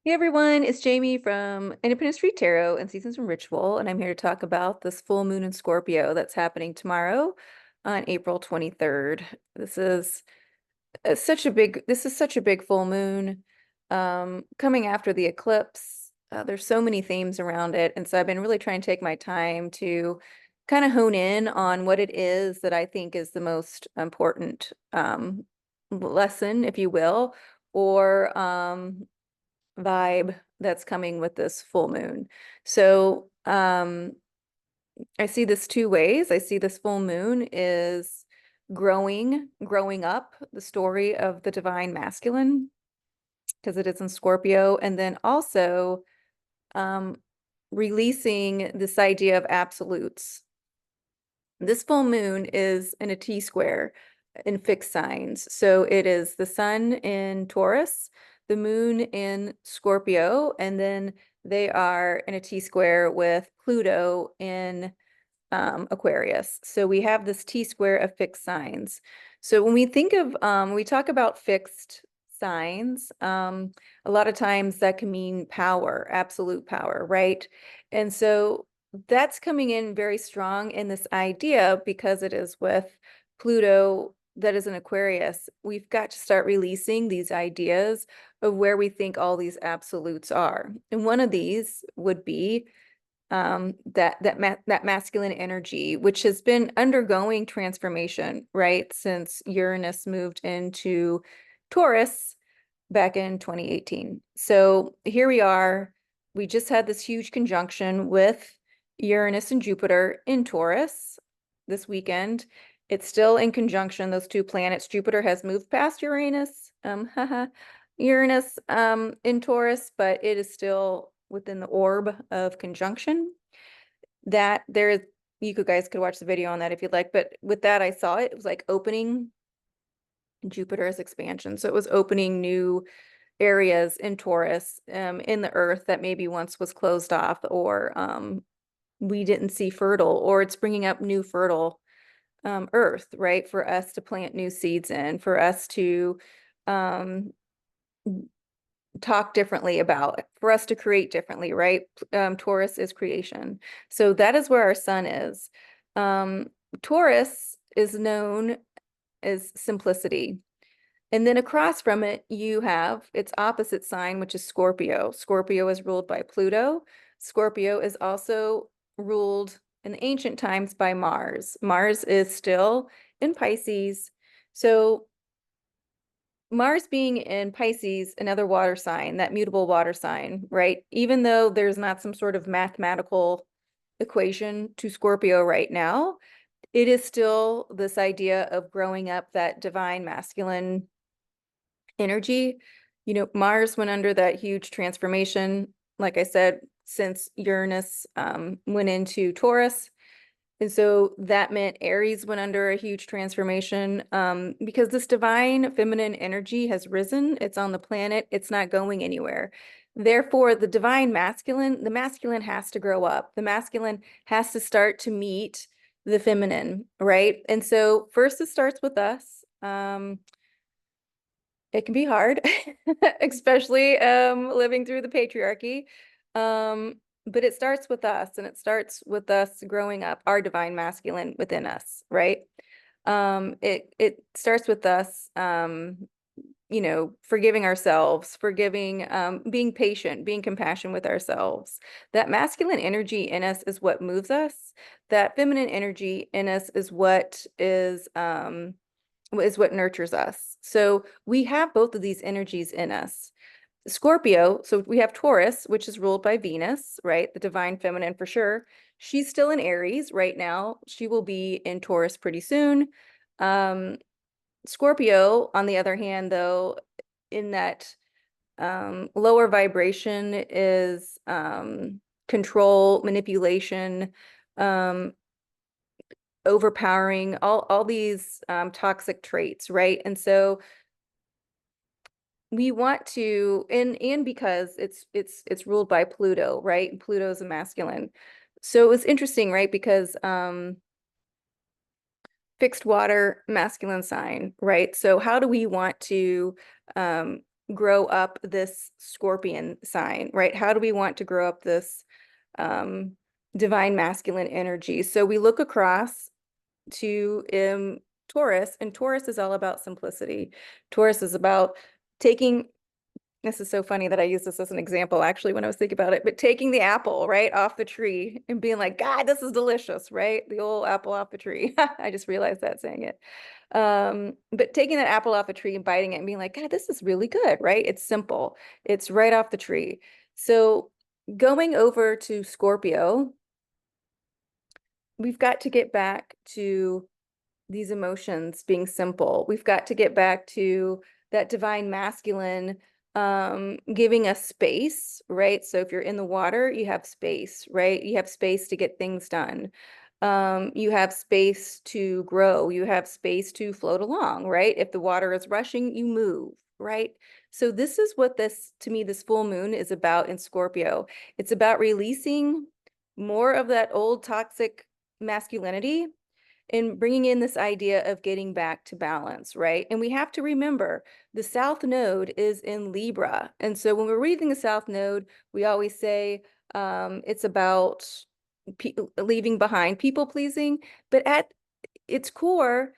Hey everyone, it's Jamie from Independent Street Tarot and Seasons from Ritual, and I'm here to talk about this full moon in Scorpio that's happening tomorrow on April 23rd. This is such a big full moon coming after the eclipse. There's so many themes around it, and so I've been really trying to take my time to kind of hone in on what it is that I think is the most important lesson, if you will, or vibe that's coming with this full moon. So I see this two ways. I see this full moon is growing up the story of the divine masculine because it is in Scorpio, and then also um, releasing this idea of absolutes. This full moon is in a T square in fixed signs. So it is the sun in Taurus, the moon in Scorpio, and then they are in a T square with Pluto in Aquarius. So we have this T square of fixed signs. So when we think of, we talk about fixed signs, a lot of times that can mean power, absolute power, right? And so that's coming in very strong in this idea because it is with Pluto that is in Aquarius. We've got to start releasing these ideas of where we think all these absolutes are. And one of these would be that masculine energy, which has been undergoing transformation, right, since Uranus moved into Taurus back in 2018. So here we are. We just had this huge conjunction with Uranus and Jupiter in Taurus this weekend. It's still in conjunction, those two planets. Jupiter has moved past Uranus, Uranus in Taurus, but it is still within the orb of conjunction. That there, you guys could watch the video on that if you'd like, but with that, I saw it was like opening Jupiter's expansion. So it was opening new areas in Taurus, in the earth that maybe once was closed off, or we didn't see fertile, or it's bringing up new fertile earth, right? For us to plant new seeds in, for us to um, talk differently about, for us to create differently, right? Taurus is creation. So that is where our sun is. Um, Taurus is known as simplicity. And then across from it, you have its opposite sign, which is Scorpio. Scorpio is ruled by Pluto. Scorpio is also ruled in the ancient times by Mars. Mars is still in Pisces. So Mars being in Pisces, another water sign, that mutable water sign, right? Even though there's not some sort of mathematical equation to Scorpio right now, it is still this idea of growing up that divine masculine energy. You know, Mars went under that huge transformation, like I said, since Uranus went into Taurus. And so that meant Aries went under a huge transformation because this divine feminine energy has risen. It's on the planet. It's not going anywhere. Therefore, the divine masculine, the masculine has to grow up. The masculine has to start to meet the feminine, right? And so first it starts with us. It can be hard, especially living through the patriarchy. But it starts with us, and it starts with us growing up, our divine masculine within us, right? It starts with us, forgiving ourselves, being patient, being compassionate with ourselves. That masculine energy in us is what moves us. That feminine energy in us is what nurtures us. So we have both of these energies in us. Scorpio, so we have Taurus, which is ruled by Venus, right? The divine feminine for sure. She's still in Aries right now. She will be in Taurus pretty soon. Um, Scorpio, on the other hand, though, in that lower vibration is control, manipulation, um, overpowering, all these toxic traits, right? And so we want to, and because it's ruled by Pluto, right? And Pluto's a masculine. So it was interesting, right? Because fixed water, masculine sign, right? So how do we want to grow up this Scorpion sign, right? How do we want to grow up this divine masculine energy? So we look across to Taurus, and Taurus is all about simplicity. Taurus is about taking, this is so funny that I use this as an example actually when I was thinking about it, but taking the apple right off the tree and being like, God, this is delicious, right? The old apple off the tree. I just realized that saying it. But taking that apple off the tree and biting it and being like, God, this is really good, right? It's simple. It's right off the tree. So going over to Scorpio, we've got to get back to these emotions being simple. We've got to get back to that divine masculine, giving us space, right? So if you're in the water, you have space, right? You have space to get things done. You have space to grow. You have space to float along, right? If the water is rushing, you move, right? So this is what this, to me, this full moon is about in Scorpio. It's about releasing more of that old toxic masculinity and bringing in this idea of getting back to balance, right? And we have to remember the South Node is in Libra. And so when we're reading the South Node, we always say it's about leaving behind people pleasing. But at its core,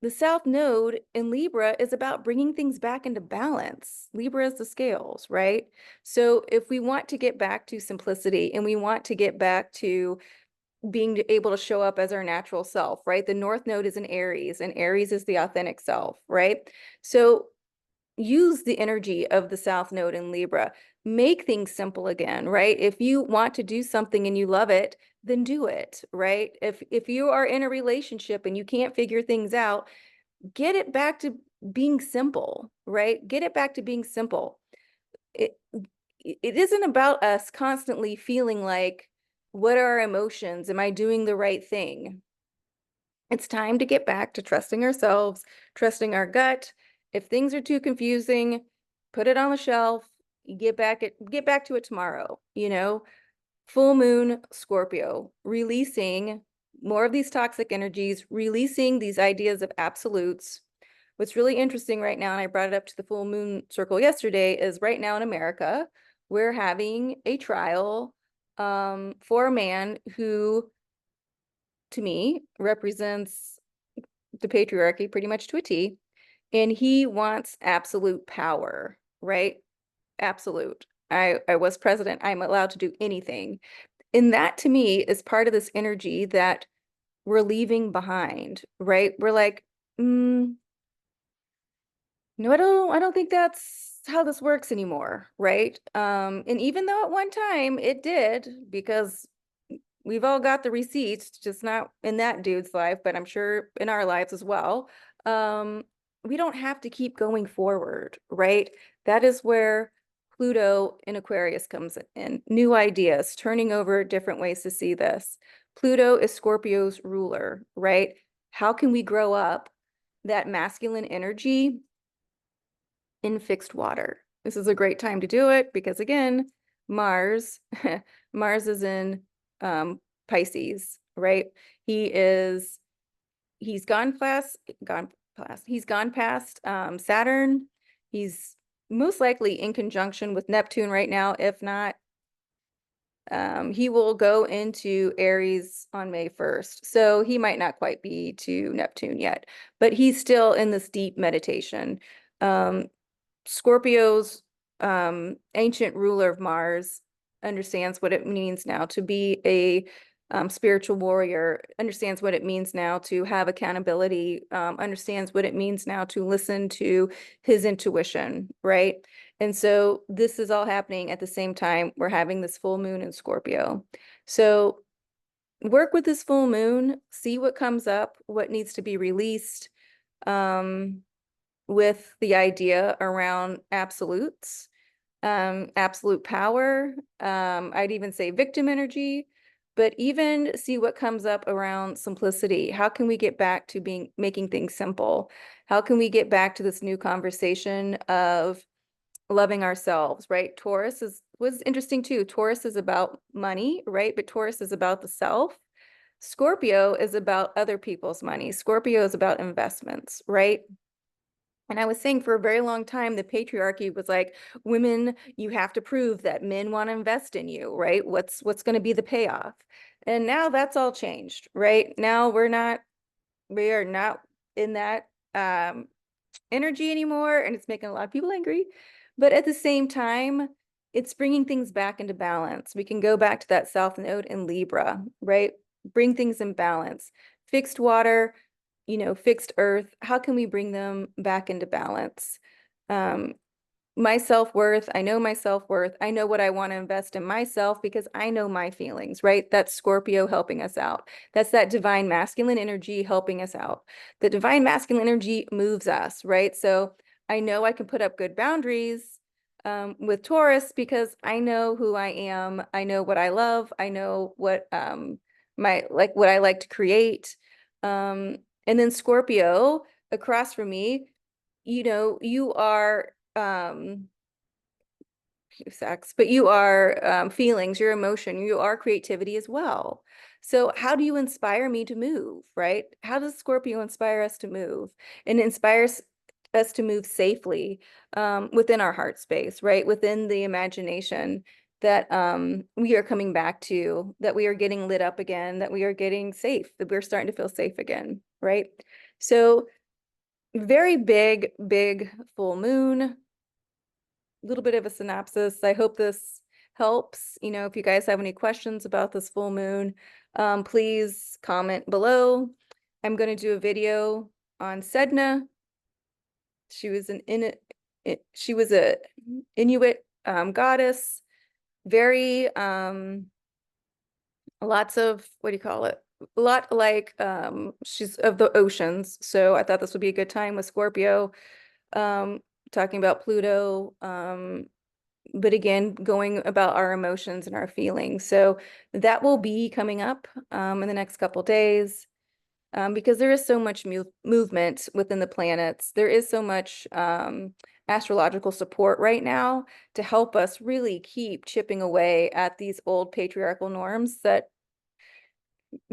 the South Node in Libra is about bringing things back into balance. Libra is the scales, right? So if we want to get back to simplicity and we want to get back to being able to show up as our natural self, right? The North Node is in Aries, and Aries is the authentic self, right? So use the energy of the South Node in Libra. Make things simple again, right? If you want to do something and you love it, then do it, right? If you are in a relationship and you can't figure things out, get it back to being simple, right? Get it back to being simple. It, it isn't about us constantly feeling like, what are our emotions? Am I doing the right thing? It's time to get back to trusting ourselves, trusting our gut. If things are too confusing, put it on the shelf. Get back to it tomorrow, you know? Full moon Scorpio, releasing more of these toxic energies, releasing these ideas of absolutes. What's really interesting right now, and I brought it up to the full moon circle yesterday, is right now in America, we're having a trial for a man who, to me, represents the patriarchy pretty much to a T, and he wants absolute power, right? Absolute. I was president. I'm allowed to do anything. And that to me is part of this energy that we're leaving behind, right? We're like, no, I don't think that's how this works anymore, right? And even though at one time it did, because we've all got the receipts, just not in that dude's life, but I'm sure in our lives as well. We don't have to keep going forward, right? That is where Pluto in Aquarius comes in. New ideas, turning over different ways to see this. Pluto is Scorpio's ruler, right? How can we grow up that masculine energy in fixed water? This is a great time to do it because again, Mars, Mars is in Pisces, right? He's gone past Saturn. He's most likely in conjunction with Neptune right now. If not, he will go into Aries on May 1st. So he might not quite be to Neptune yet, but he's still in this deep meditation. Scorpio's ancient ruler of Mars understands what it means now to be a spiritual warrior, understands what it means now to have accountability, understands what it means now to listen to his intuition, right? And so this is all happening at the same time we're having this full moon in Scorpio. So work with this full moon, see what comes up, what needs to be released. With the idea around absolutes, absolute power. I'd even say victim energy, but even see what comes up around simplicity. How can we get back to making things simple? How can we get back to this new conversation of loving ourselves, right? Taurus was interesting too. Taurus is about money, right? But Taurus is about the self. Scorpio is about other people's money. Scorpio is about investments, right? And I was saying for a very long time, the patriarchy was like, women, you have to prove that men want to invest in you, right? What's going to be the payoff? And now that's all changed, right? Now we are not in that energy anymore, and it's making a lot of people angry. But at the same time, it's bringing things back into balance. We can go back to that South Node in Libra, right? Bring things in balance. Fixed water, fixed earth. How can we bring them back into balance? Um, my self-worth, I know my self-worth. I know what I want to invest in myself because I know my feelings, right? That's Scorpio helping us out. That's that divine masculine energy helping us out. The divine masculine energy moves us, right? So I know I can put up good boundaries with Taurus because I know who I am. I know what I love. I know what what I like to create. And then Scorpio across from me, you are sex, but you are feelings, your emotion, you are creativity as well. So how do you inspire me to move, right? How does Scorpio inspire us to move? And it inspires us to move safely within our heart space, right? Within the imagination that we are coming back to, that we are getting lit up again, that we are getting safe, that we're starting to feel safe again, right? So very big, big full moon, little bit of a synopsis. I hope this helps. If you guys have any questions about this full moon, please comment below. I'm going to do a video on Sedna. She was she was a Inuit goddess, very lots of, what do you call it? A lot like she's of the oceans. So I thought this would be a good time with Scorpio, um, talking about Pluto, but again, going about our emotions and our feelings. So that will be coming up in the next couple days because there is so much movement within the planets. There is so much astrological support right now to help us really keep chipping away at these old patriarchal norms that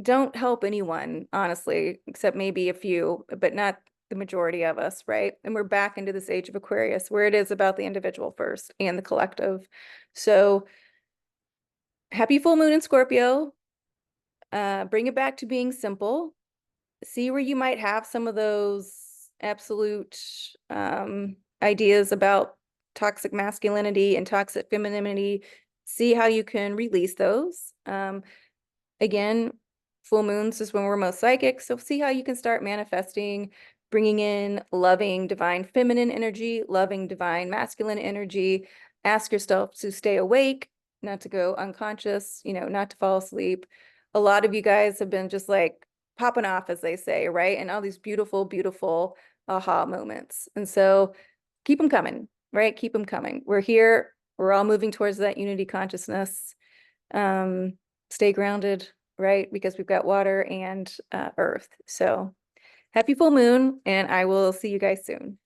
don't help anyone, honestly, except maybe a few, but not the majority of us, right? And we're back into this age of Aquarius where it is about the individual first and the collective. So happy full moon in Scorpio. Bring it back to being simple. See where you might have some of those absolute ideas about toxic masculinity and toxic femininity. See how you can release those. Again, full moons is when we're most psychic. So see how you can start manifesting, bringing in loving divine feminine energy, loving divine masculine energy. Ask yourself to stay awake, not to go unconscious, not to fall asleep. A lot of you guys have been just like popping off, as they say, right? And all these beautiful, beautiful aha moments. And so keep them coming, right? Keep them coming. We're here. We're all moving towards that unity consciousness. Stay grounded, right? Because we've got water and earth. So happy full moon, and I will see you guys soon.